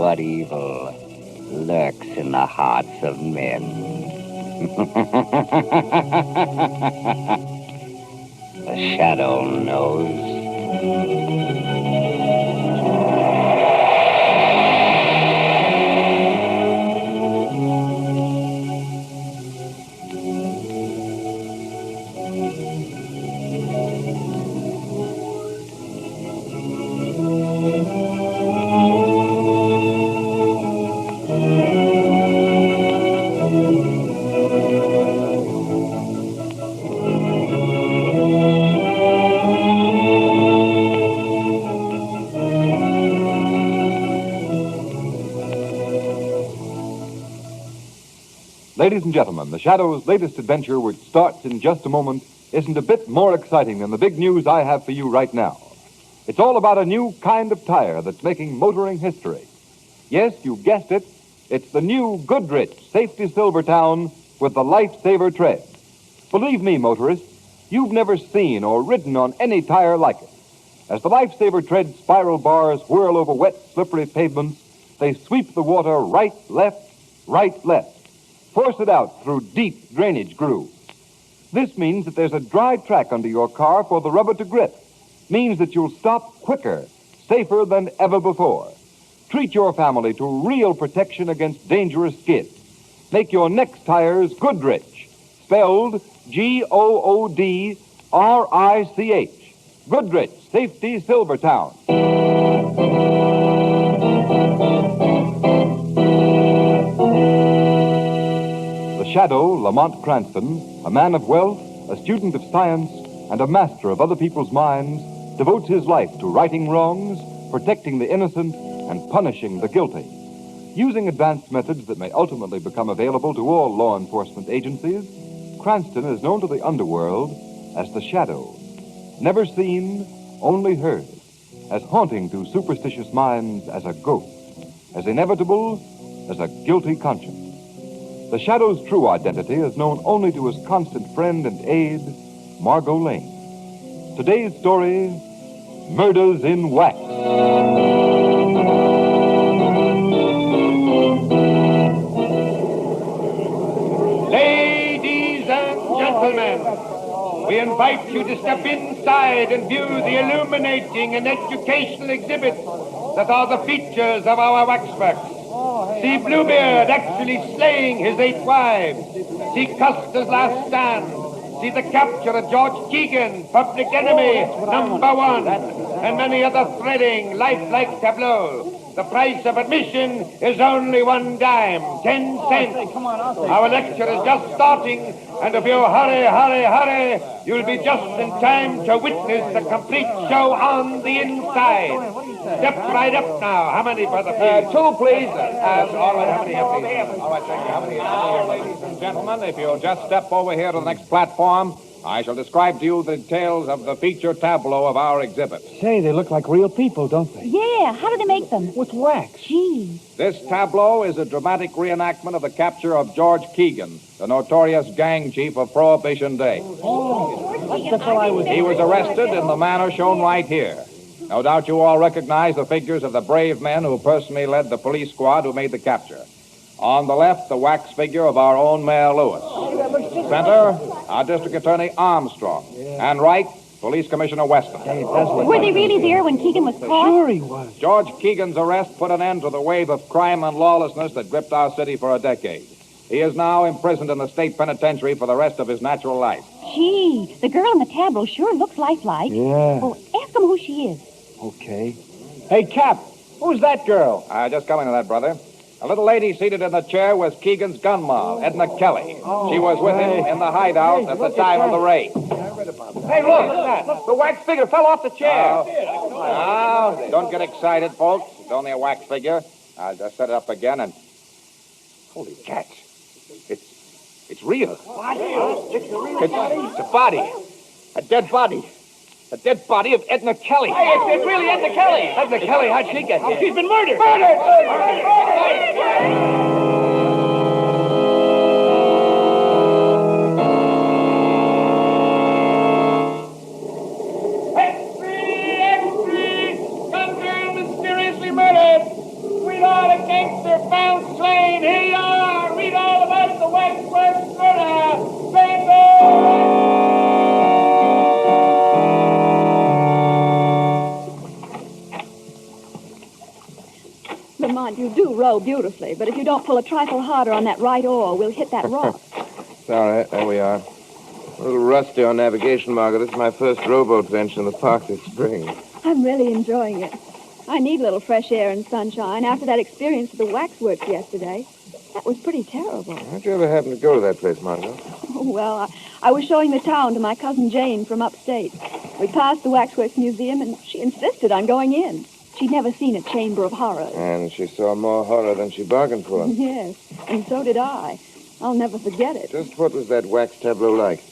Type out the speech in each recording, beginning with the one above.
what evil lurks in the hearts of men. The shadow knows. Ladies and gentlemen, the Shadow's latest adventure, which starts in just a moment, isn't a bit more exciting than the big news I have for you right now. It's all about a new kind of tire that's making motoring history. Yes, you guessed it. It's the new Goodrich Safety Silvertown with the Lifesaver tread. Believe me, motorists, you've never seen or ridden on any tire like it. As the Lifesaver tread spiral bars whirl over wet, slippery pavements, they sweep the water right, left. Force it out through deep drainage grooves. This means that there's a dry track under your car for the rubber to grip. Means that you'll stop quicker, safer than ever before. Treat your family to real protection against dangerous skid. Make your next tires Goodrich, spelled Goodrich. Goodrich Safety Silvertown. The Shadow, Lamont Cranston, a man of wealth, a student of science, and a master of other people's minds, devotes his life to righting wrongs, protecting the innocent, and punishing the guilty. Using advanced methods that may ultimately become available to all law enforcement agencies, Cranston is known to the underworld as the Shadow. Never seen, only heard. As haunting to superstitious minds as a ghost. As inevitable as a guilty conscience. The Shadow's true identity is known only to his constant friend and aide, Margo Lane. Today's story, Murders in Wax. Ladies and gentlemen, we invite you to step inside and view the illuminating and educational exhibits that are the features of our waxworks. See Bluebeard actually slaying his 8 wives. See Custer's last stand. See the capture of George Keegan, public enemy #1, and many other thrilling, lifelike tableaux. The price of admission is only 1 dime, 10 cents. Our lecture is just starting, and if you hurry, you'll be just in time to witness the complete show on the inside. Step right up now. How many, brother, please? 2, please. All right, how many, please? All right, thank you. How many? Ladies and gentlemen, if you'll just step over here to the next platform, I shall describe to you the details of the feature tableau of our exhibit. Say, they look like real people, don't they? Yeah, how do they make them? With wax. Gee. This tableau is a dramatic reenactment of the capture of George Keegan, the notorious gang chief of Prohibition Day. That's the fellow I was... He was arrested in the manner shown right here. No doubt you all recognize the figures of the brave men who personally led the police squad who made the capture. On the left, the wax figure of our own Mayor Lewis. Center, our District Attorney Armstrong. And right, Police Commissioner Weston. Were they really there when Keegan was caught? Sure he was. George Keegan's arrest put an end to the wave of crime and lawlessness that gripped our city for a decade. He is now imprisoned in the state penitentiary for the rest of his natural life. Gee, the girl in the tableau sure looks lifelike. Yeah. Well, ask him who she is. Okay. Hey, Cap, who's that girl? Just coming to that, brother. A little lady seated in the chair was Keegan's gun mob, Edna Kelly. She was with him in the hideout at the time of the raid. Hey, look at that. The wax figure fell off the chair. Now, don't get excited, folks. It's only a wax figure. I'll just set it up again and... Holy cats. It's real. It's a body. A dead body. A dead body of Edna Kelly. Hey, it's really Edna Kelly. Edna Kelly, how'd she get here? She's been murdered. Extreme! Some girl mysteriously murdered. Sweetheart, row beautifully, but if you don't pull a trifle harder on that right oar, we'll hit that rock. Sorry, there we are. A little rusty on navigation, Margo. This is my first rowboat venture in the park this spring. I'm really enjoying it. I need a little fresh air and sunshine after that experience at the waxworks yesterday. That was pretty terrible. How'd you ever happen to go to that place, Margo? Oh, well, I was showing the town to my cousin Jane from upstate. We passed the Waxworks Museum, and she insisted on going in. She'd never seen a chamber of horrors. And she saw more horror than she bargained for. Yes, and so did I. I'll never forget it. Just what was that wax tableau like?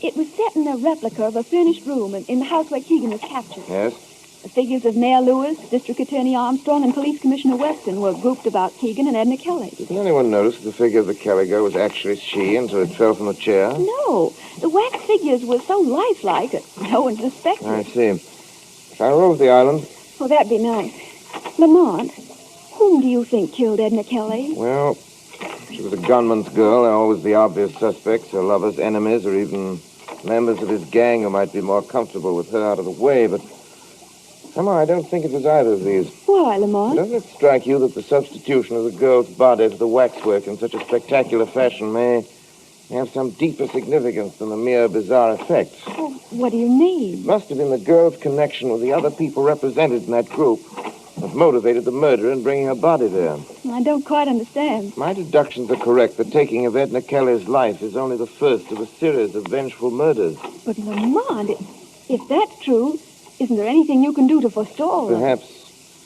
It was set in a replica of a furnished room in the house where Keegan was captured. Yes? The figures of Mayor Lewis, District Attorney Armstrong, and Police Commissioner Weston were grouped about Keegan and Edna Kelly. Didn't anyone notice the figure of the Kelly girl was actually she until it fell from the chair? No. The wax figures were so lifelike that no one suspected. I see. Shall I row with the island? Oh, that'd be nice. Lamont, whom do you think killed Edna Kelly? Well, she was a gunman's girl. They're always the obvious suspects, her lovers, enemies, or even members of his gang who might be more comfortable with her out of the way, but somehow I don't think it was either of these. Why, Lamont? Doesn't it strike you that the substitution of the girl's body to the waxwork in such a spectacular fashion may have some deeper significance than a mere bizarre effect? Oh, what do you mean? It must have been the girl's connection with the other people represented in that group that motivated the murderer in bringing her body there. I don't quite understand. My deductions are correct. The taking of Edna Kelly's life is only the first of a series of vengeful murders. But, Lamont, if that's true, isn't there anything you can do to forestall her? Perhaps.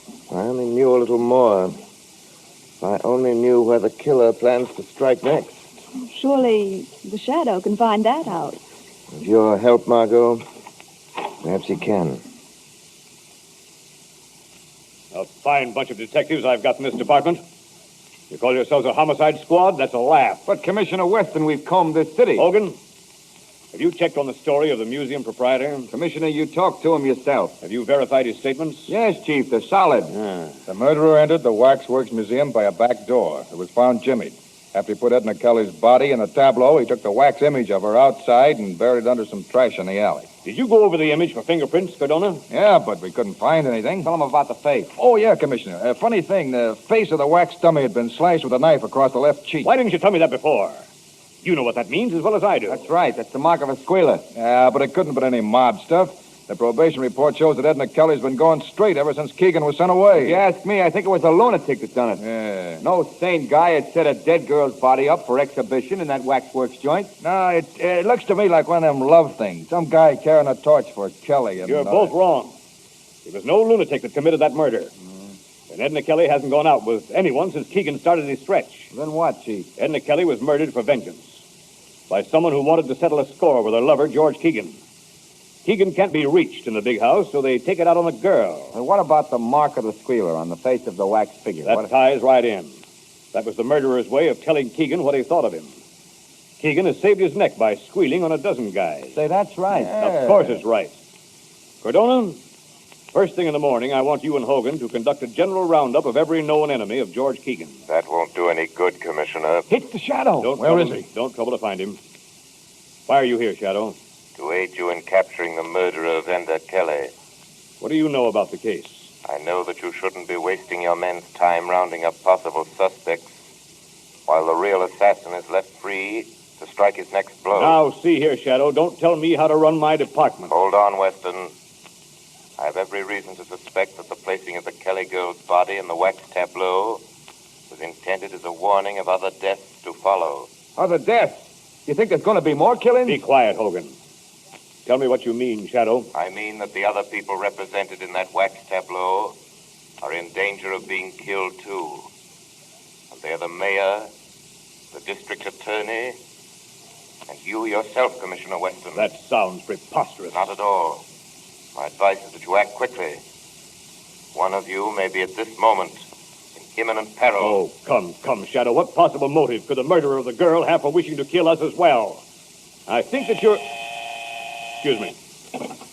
If I only knew a little more. If I only knew where the killer plans to strike next. Surely the Shadow can find that out. With your help, Margo, perhaps he can. A fine bunch of detectives I've got in this department. You call yourselves a homicide squad? That's a laugh. But, Commissioner Weston, we've combed this city. Hogan, have you checked on the story of the museum proprietor? Commissioner, you talked to him yourself. Have you verified his statements? Yes, Chief, they're solid. The murderer entered the Waxworks Museum by a back door. It was found jimmied. After he put Edna Kelly's body in a tableau, he took the wax image of her outside and buried it under some trash in the alley. Did you go over the image for fingerprints, Cardona? Yeah, but we couldn't find anything. Tell him about the face. Oh, yeah, Commissioner. A funny thing, the face of the wax dummy had been slashed with a knife across the left cheek. Why didn't you tell me that before? You know what that means as well as I do. That's right. That's the mark of a squealer. Yeah, but it couldn't have been any mob stuff. The probation report shows that Edna Kelly's been going straight ever since Keegan was sent away. If you ask me, I think it was a lunatic that done it. Yeah. No sane guy had set a dead girl's body up for exhibition in that waxworks joint. No, it looks to me like one of them love things. Some guy carrying a torch for Kelly. And You're both wrong. It was no lunatic that committed that murder. And Edna Kelly hasn't gone out with anyone since Keegan started his stretch. Then what, Chief? Edna Kelly was murdered for vengeance by someone who wanted to settle a score with her lover, George Keegan. Keegan can't be reached in the big house, so they take it out on the girl. And what about the mark of the squealer on the face of the wax figure? That ties right in. That was the murderer's way of telling Keegan what he thought of him. Keegan has saved his neck by squealing on a dozen guys. Say, that's right. Of course it's right. Cardona, first thing in the morning, I want you and Hogan to conduct a general roundup of every known enemy of George Keegan. That won't do any good, Commissioner. It's the Shadow. Where is he? Don't trouble to find him. Why are you here, Shadow? To aid you in capturing the murderer of Edna Kelly. What do you know about the case? I know that you shouldn't be wasting your men's time rounding up possible suspects while the real assassin is left free to strike his next blow. Now, see here, Shadow. Don't tell me how to run my department. Hold on, Weston. I have every reason to suspect that the placing of the Kelly girl's body in the wax tableau was intended as a warning of other deaths to follow. Other deaths? You think there's going to be more killings? Be quiet, Hogan. Tell me what you mean, Shadow. I mean that the other people represented in that wax tableau are in danger of being killed, too. And they're the mayor, the district attorney, and you yourself, Commissioner Weston. That sounds preposterous. Not at all. My advice is that you act quickly. One of you may be at this moment in imminent peril. Oh, come, Shadow. What possible motive could the murderer of the girl have for wishing to kill us as well? I think that you're... Excuse me.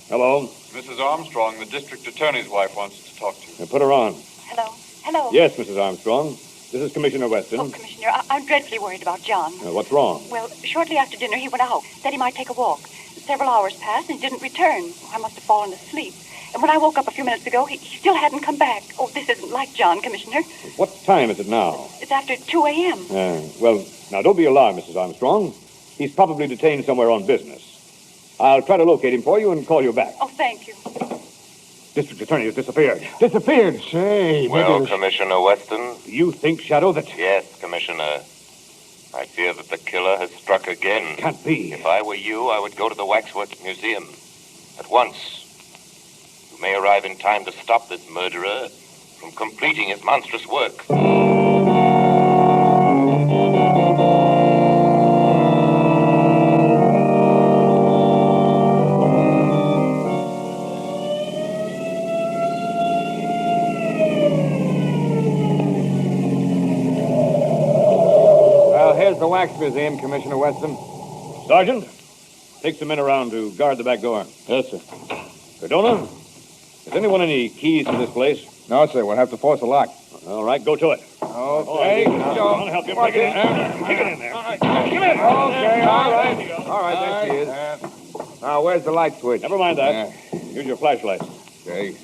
Hello? Mrs. Armstrong, the district attorney's wife, wants to talk to you. Now put her on. Hello? Hello? Yes, Mrs. Armstrong. This is Commissioner Weston. Oh, Commissioner, I'm dreadfully worried about John. What's wrong? Well, shortly after dinner, he went out. Said he might take a walk. Several hours passed and didn't return. I must have fallen asleep. And when I woke up a few minutes ago, he still hadn't come back. Oh, this isn't like John, Commissioner. What time is it now? It's after 2 a.m. Well, now, don't be alarmed, Mrs. Armstrong. He's probably detained somewhere on business. I'll try to locate him for you and call you back. Oh, thank you. District Attorney has disappeared. Disappeared? Say, Well, Commissioner Weston? You think, Shadow, that... Yes, Commissioner. I fear that the killer has struck again. Can't be. If I were you, I would go to the Waxworks Museum. At once. You may arrive in time to stop this murderer from completing his monstrous work. Here's the Wax Museum, Commissioner Weston. Sergeant, take some men around to guard the back door. Yes, sir. Cardona, has anyone any keys to this place? No, sir. We'll have to force the lock. All right, go to it. Okay. I'll help you. Take it in there. Take it in there. All right. Okay, all right. All right, there she is. Now, where's the light switch? Never mind that. Use your flashlight. Okay.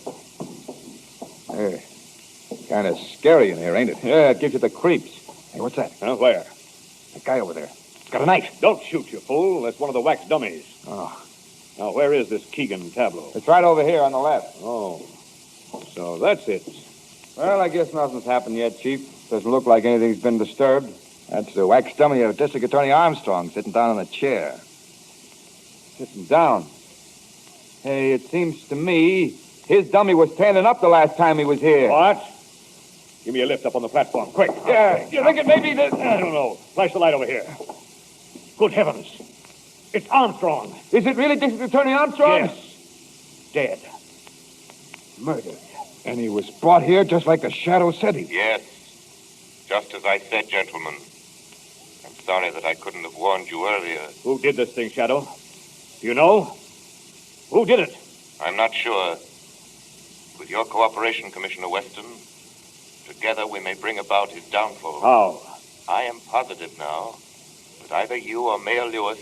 Kind of scary in here, ain't it? Yeah, it gives you the creeps. Hey, what's that? Where? That guy over there. He's got a knife. Don't shoot, you fool. That's one of the wax dummies. Oh. Now, where is this Keegan tableau? It's right over here on the left. Oh. So that's it. Well, I guess nothing's happened yet, Chief. Doesn't look like anything's been disturbed. That's the wax dummy of District Attorney Armstrong sitting down in a chair. Sitting down? Hey, it seems to me his dummy was standing up the last time he was here. What? Give me a lift up on the platform, quick. Yeah. You think it may be that... I don't know. Flash the light over here. Good heavens. It's Armstrong. Is it really District Attorney Armstrong? Yes. Dead. Murdered. And he was brought here just like the Shadow said he... Yes. Just as I said, gentlemen. I'm sorry that I couldn't have warned you earlier. Who did this thing, Shadow? Do you know? Who did it? I'm not sure. With your cooperation, Commissioner Weston, together we may bring about his downfall. How? I am positive now that either you or Mayor Lewis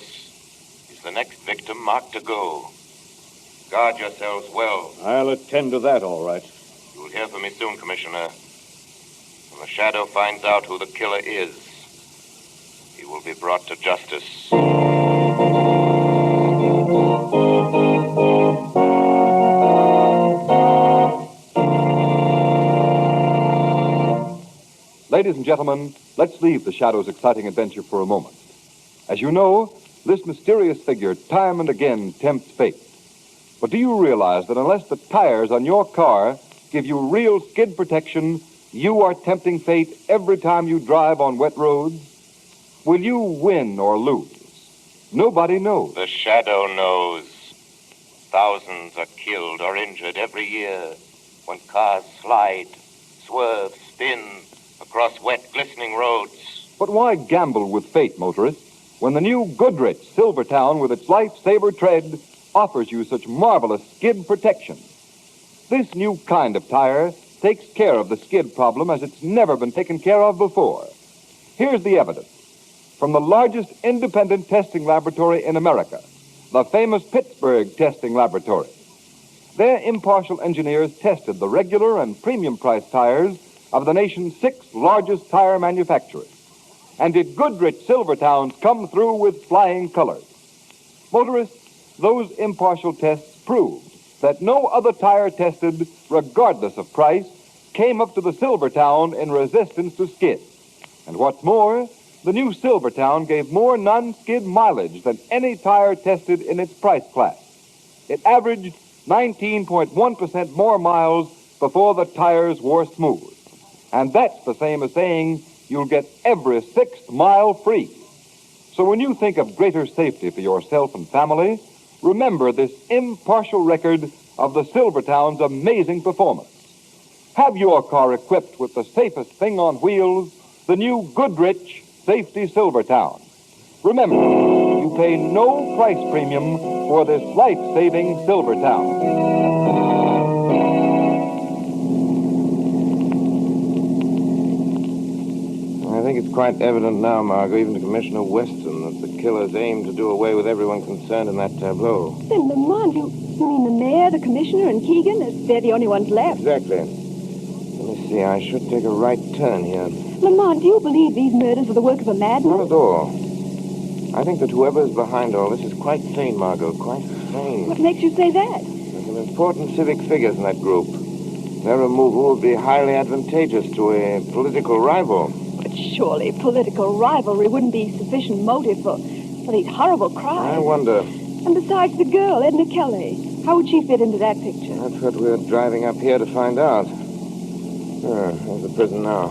is the next victim marked to go. Guard yourselves well. I'll attend to that, all right. You will hear from me soon, Commissioner. When the Shadow finds out who the killer is, he will be brought to justice. Ladies and gentlemen, let's leave the Shadow's exciting adventure for a moment. As you know, this mysterious figure time and again tempts fate. But do you realize that unless the tires on your car give you real skid protection, you are tempting fate every time you drive on wet roads? Will you win or lose? Nobody knows. The Shadow knows. Thousands are killed or injured every year when cars slide, swerve, spin across wet, glistening roads. But why gamble with fate, motorists, when the new Goodrich Silvertown with its lifesaver tread offers you such marvelous skid protection? This new kind of tire takes care of the skid problem as it's never been taken care of before. Here's the evidence. From the largest independent testing laboratory in America, the famous Pittsburgh Testing Laboratory. Their impartial engineers tested the regular and premium price tires of the nation's 6 largest tire manufacturers. And did Goodrich Silvertowns come through with flying colors? Motorists, those impartial tests proved that no other tire tested, regardless of price, came up to the Silvertown in resistance to skid. And what's more, the new Silvertown gave more non-skid mileage than any tire tested in its price class. It averaged 19.1% more miles before the tires wore smooth. And that's the same as saying you'll get every 6th mile free. So when you think of greater safety for yourself and family, remember this impartial record of the Silvertown's amazing performance. Have your car equipped with the safest thing on wheels, the new Goodrich Safety Silvertown. Remember, you pay no price premium for this life-saving Silvertown. I think it's quite evident now, Margo, even to Commissioner Weston, that the killers aimed to do away with everyone concerned in that tableau. Then, Lamont, you mean the mayor, the commissioner, and Keegan? They're the only ones left. Exactly. Let me see. I should take a right turn here. Lamont, do you believe these murders are the work of a madman? Not at all. I think that whoever is behind all this is quite sane, Margot. Quite sane. What makes you say that? There's some important civic figures in that group. Their removal would be highly advantageous to a political rival. But surely political rivalry wouldn't be sufficient motive for these horrible crimes. I wonder. And besides the girl, Edna Kelly, how would she fit into that picture? That's what we're driving up here to find out. There's the prison now.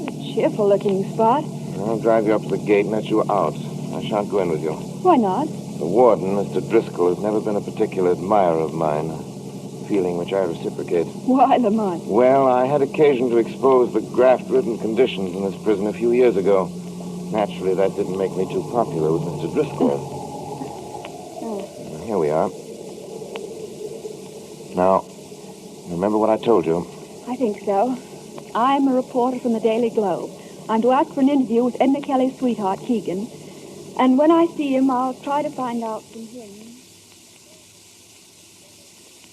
A cheerful-looking spot. I'll drive you up to the gate and let you out. I shan't go in with you. Why not? The warden, Mr. Driscoll, has never been a particular admirer of mine. A feeling which I reciprocate. Why, Lamont? Well, I had occasion to expose the graft-ridden conditions in this prison a few years ago. Naturally, that didn't make me too popular with Mr. Driscoll. Here we are. Now, remember what I told you? I think so. I'm a reporter from the Daily Globe. I'm to ask for an interview with Edna Kelly's sweetheart, Keegan. And when I see him, I'll try to find out from him.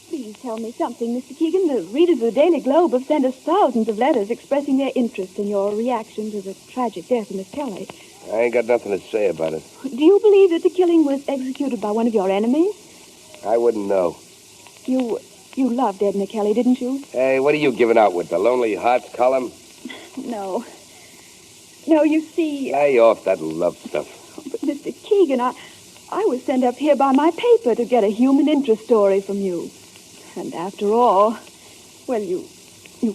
Please tell me something, Mr. Keegan. The readers of the Daily Globe have sent us thousands of letters expressing their interest in your reaction to the tragic death of Miss Kelly. I ain't got nothing to say about it. Do you believe that the killing was executed by one of your enemies? I wouldn't know. You loved Edna Kelly, didn't you? Hey, what are you giving out with the Lonely Hearts column? No. No, you see... Lay off that love stuff. But, Mr. Keegan, I was sent up here by my paper to get a human interest story from you. And after all, well, you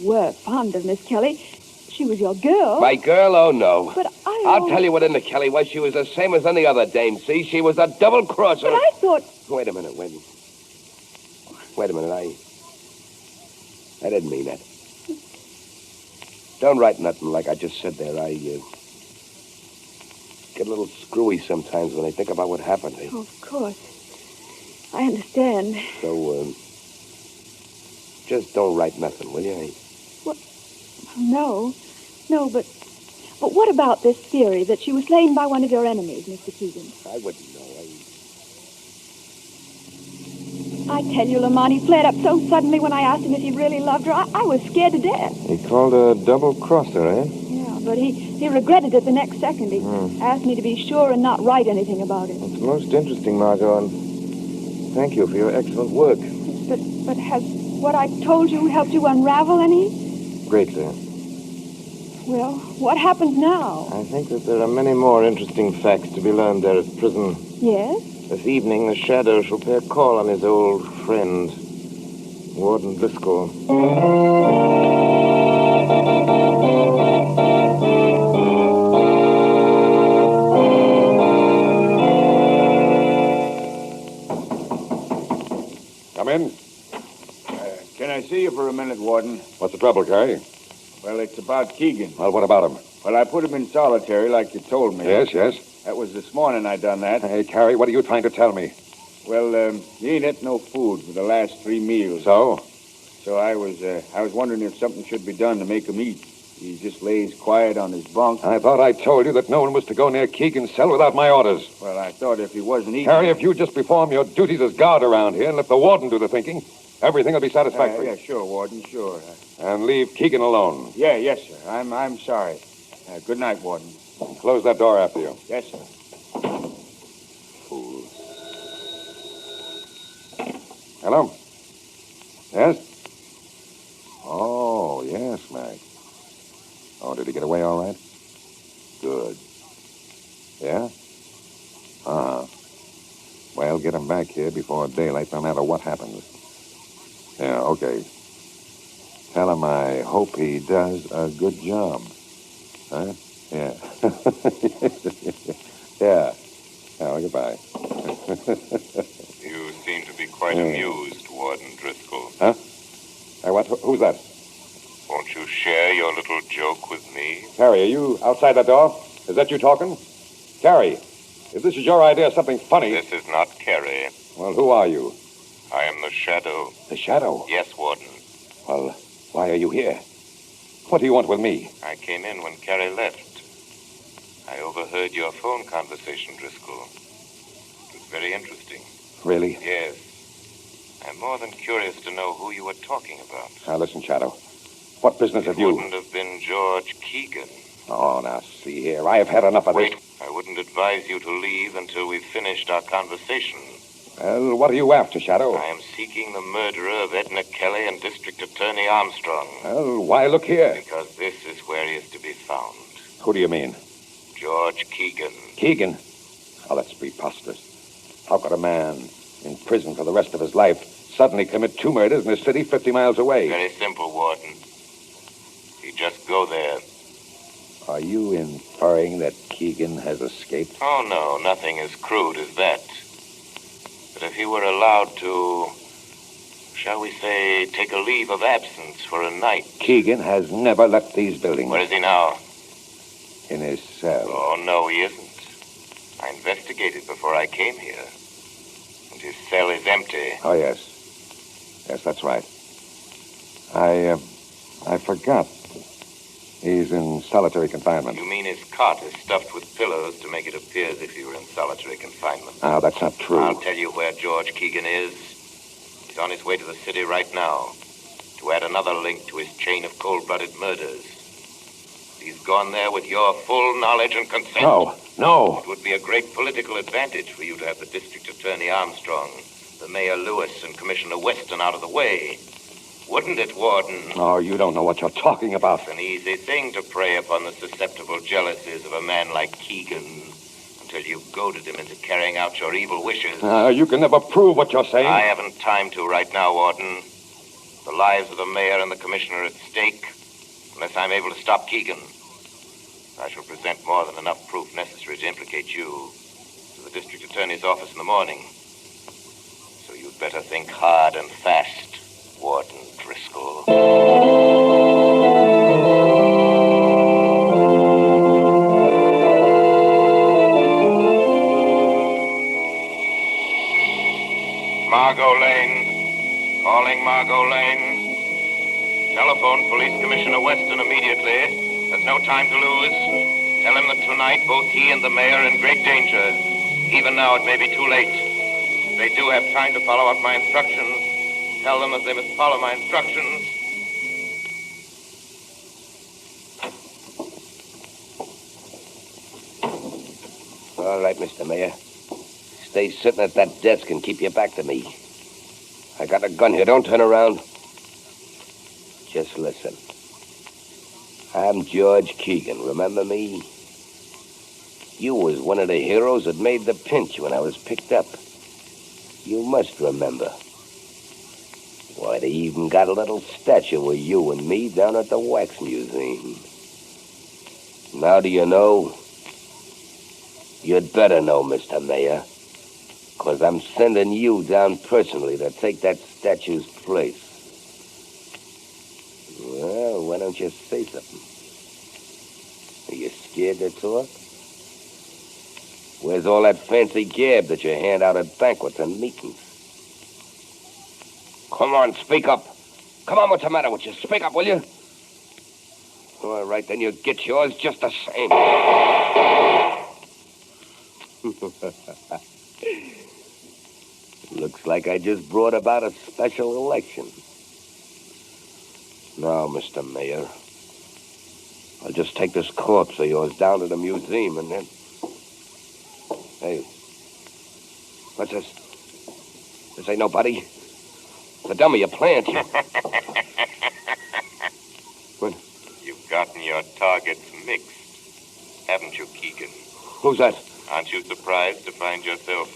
were fond of Miss Kelly. She was your girl. My girl? Oh, no. But I'll tell you what Edna Kelly was. She was the same as any other dame, see? She was a double-crosser. But I thought... Wait a minute, wait a minute, I didn't mean that. Don't write nothing like I just said there. I get a little screwy sometimes when I think about what happened. Oh, of course. I understand. So, just don't write nothing, will you? What? No, but what about this theory that she was slain by one of your enemies, Mr. Keegan? I wouldn't know. I tell you, Lamont, he flared up so suddenly when I asked him if he really loved her. I was scared to death. He called her a double-crosser, eh? Yeah, but he regretted it the next second. He asked me to be sure and not write anything about it. It's most interesting, Margot, and thank you for your excellent work. But has what I told you helped you unravel any? Greatly. Well, what happens now? I think that there are many more interesting facts to be learned there at prison. Yes? This evening, the Shadow shall pay a call on his old friend, Warden Driscoll. Come in. Can I see you for a minute, Warden? What's the trouble, Carrie? Well, it's about Keegan. Well, what about him? Well, I put him in solitary like you told me. Yes. That was this morning I done that. Hey, Carrie, what are you trying to tell me? Well, he ain't ate no food for the last 3 meals. So? So I was wondering if something should be done to make him eat. He just lays quiet on his bunk. I thought I told you that no one was to go near Keegan's cell without my orders. Well, I thought if he wasn't eating... Carrie, if you just perform your duties as guard around here and let the warden do the thinking, everything will be satisfactory. Yeah, sure, Warden, sure. And leave Keegan alone. Yes, sir. I'm sorry. Good night, Warden. Close that door after you. Yes, sir. Fools. Hello? Yes? Oh, yes, Mac. Oh, did he get away all right? Good. Yeah? Uh-huh. Well, get him back here before daylight, no matter what happens. Yeah, okay. Tell him I hope he does a good job. Huh? Yeah. Yeah. Oh, goodbye. You seem to be quite amused, Warden Driscoll. Huh? Hey, what? Who's that? Won't you share your little joke with me? Carrie, are you outside that door? Is that you talking? Carrie, if this is your idea of something funny... This is not Carrie. Well, who are you? I am the Shadow. The Shadow? Yes, Warden. Well, why are you here? What do you want with me? I came in when Carrie left. I overheard your phone conversation, Driscoll. It was very interesting. Really? Yes. I'm more than curious to know who you were talking about. Now, listen, Shadow. What business have you... It wouldn't have been George Keegan. Oh, now, see here. I have had enough of this. Wait. I wouldn't advise you to leave until we've finished our conversation. Well, what are you after, Shadow? I am seeking the murderer of Edna Kelly and District Attorney Armstrong. Well, why look here? Because this is where he is to be found. Who do you mean? George Keegan. Keegan? Oh, that's preposterous. How could a man in prison for the rest of his life suddenly commit 2 murders in a city 50 miles away? Very simple, Warden. You just go there. Are you inferring that Keegan has escaped? Oh, no, nothing as crude as that. But if he were allowed to, shall we say, take a leave of absence for a night. Keegan has never left these buildings. Where is he now? In his cell. Oh, no, he isn't. I investigated before I came here. And his cell is empty. Oh, yes. Yes, that's right. I forgot. He's in solitary confinement. You mean his cot is stuffed with pillows to make it appear as if he were in solitary confinement? Ah, that's not true. I'll tell you where George Keegan is. He's on his way to the city right now to add another link to his chain of cold-blooded murders. He's gone there with your full knowledge and consent. No. It would be a great political advantage for you to have the District Attorney Armstrong, the Mayor Lewis, and Commissioner Weston out of the way. Wouldn't it, Warden? Oh, you don't know what you're talking about. It's an easy thing to prey upon the susceptible jealousies of a man like Keegan until you've goaded him into carrying out your evil wishes. You can never prove what you're saying. I haven't time to right now, Warden. The lives of the mayor and the commissioner are at stake unless I'm able to stop Keegan. I shall present more than enough proof necessary to implicate you to the district attorney's office in the morning. So you'd better think hard and fast, Warden Driscoll. Margo Lane. Calling Margo Lane. Telephone Police Commissioner Weston immediately. There's no time to lose. Tell him that tonight both he and the mayor are in great danger. Even now it may be too late. If they do have time to follow out my instructions, tell them that they must follow my instructions. All right, Mr. Mayor. Stay sitting at that desk and keep your back to me. I got a gun here. Don't turn around. Just listen. I'm George Keegan. Remember me? You was one of the heroes that made the pinch when I was picked up. You must remember. Why, they even got a little statue of you and me down at the Wax Museum. Now do you know? You'd better know, Mr. Mayor, because I'm sending you down personally to take that statue's place. Well, why don't you say something? Are you scared to talk? Where's all that fancy gab that you hand out at banquets and meetings? Come on, speak up. Come on, what's the matter with you? Speak up, will you? All right, then you get yours just the same. Looks like I just brought about a special election. Now, Mr. Mayor, I'll just take this corpse of yours down to the museum and then... Hey, what's this? This ain't nobody. The dummy you plant. What? You've gotten your targets mixed, haven't you, Keegan? Who's that? Aren't you surprised to find yourself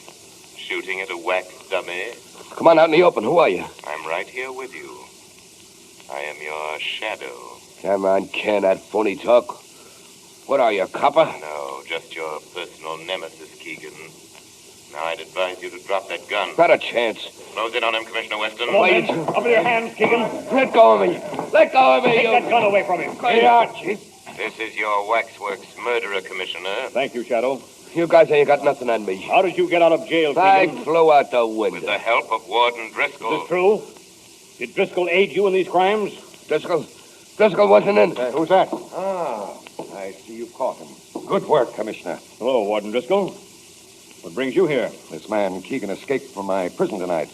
shooting at a wax dummy? Come on out in the open. Who are you? I'm right here with you. I am your shadow. Come on, can that phony talk? What are you, a copper? No, just your personal nemesis, Keegan. Now I'd advise you to drop that gun. Not a chance. Close in on him, Commissioner Weston. Come on, men. Up with your hands, Keegan. Let go of me. Let go of me, Take you... that gun away from him. Here you are, Chief. This is your waxworks murderer, Commissioner. Thank you, Shadow. You guys ain't got nothing on me. How did you get out of jail, I Keegan? flew out the window. With the help of Warden Driscoll. Is this true? Did Driscoll aid you in these crimes? Driscoll wasn't in. Who's that? Ah, I see you caught him. Good work, Commissioner. Hello, Warden Driscoll. What brings you here? This man, Keegan, escaped from my prison tonight.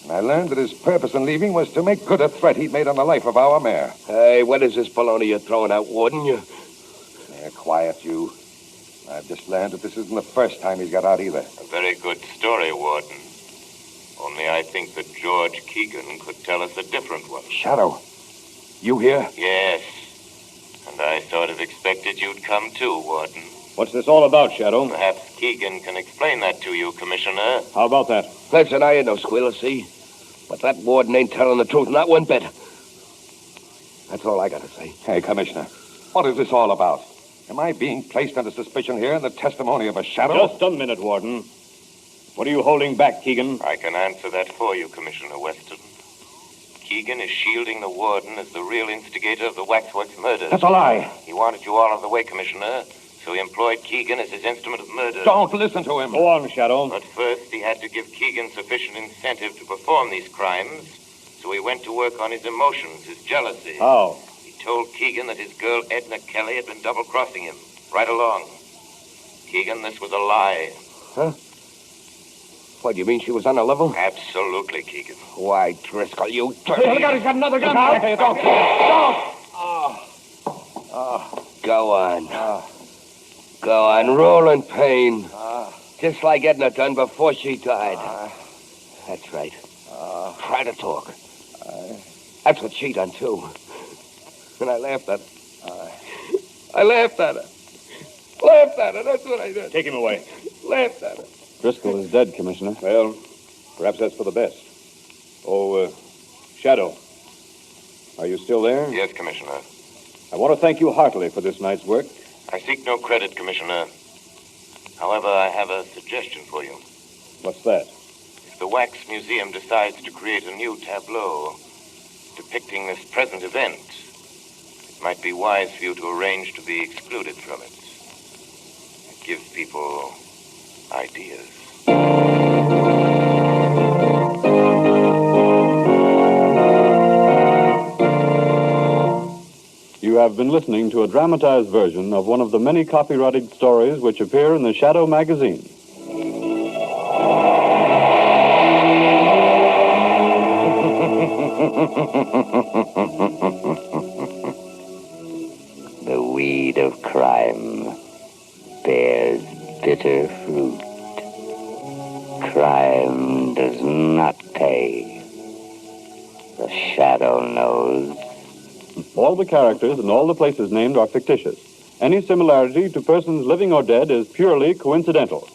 And I learned that his purpose in leaving was to make good a threat he'd made on the life of our mayor. Hey, what is this baloney you're throwing out, Warden? Quiet, you. I've just learned that this isn't the first time he's got out either. A very good story, Warden. Only I think that George Keegan could tell us a different one. Shadow, you here? Yes. And I sort of expected you'd come too, Warden. What's this all about, Shadow? Perhaps Keegan can explain that to you, Commissioner. How about that? Listen, I ain't no squealer, see? But that Warden ain't telling the truth, not one bit. That's all I gotta say. Hey, Commissioner, what is this all about? Am I being placed under suspicion here in the testimony of a shadow? Just a minute, Warden. What are you holding back, Keegan? I can answer that for you, Commissioner Weston. Keegan is shielding the Warden as the real instigator of the Waxworks murders. That's a lie. He wanted you all out of the way, Commissioner, so he employed Keegan as his instrument of murder. Don't listen to him. Go on, Shadow. But first, he had to give Keegan sufficient incentive to perform these crimes, so he went to work on his emotions, his jealousy. How? He told Keegan that his girl Edna Kelly had been double-crossing him, right along. Keegan, this was a lie. Huh? What, do you mean she was on a level? Absolutely, Keegan. Why, Driscoll, you... Hey, look out, he's got another gun. Hey, don't. Go on. Go on, roll in pain. Just like Edna done before she died. That's right. Try to talk. That's what she done, too. And I laughed at her. I laughed at her. Laughed at her, that's what I did. Take him away. Laughed at her. Driscoll is dead, Commissioner. Well, perhaps that's for the best. Oh, Shadow. Are you still there? Yes, Commissioner. I want to thank you heartily for this night's work. I seek no credit, Commissioner. However, I have a suggestion for you. What's that? If the Wax Museum decides to create a new tableau depicting this present event, it might be wise for you to arrange to be excluded from it. It gives people ideas. You have been listening to a dramatized version of one of the many copyrighted stories which appear in the Shadow magazine. The weed of crime bears bitter fruit. Crime does not pay. The Shadow knows. All the characters and all the places named are fictitious. Any similarity to persons living or dead is purely coincidental.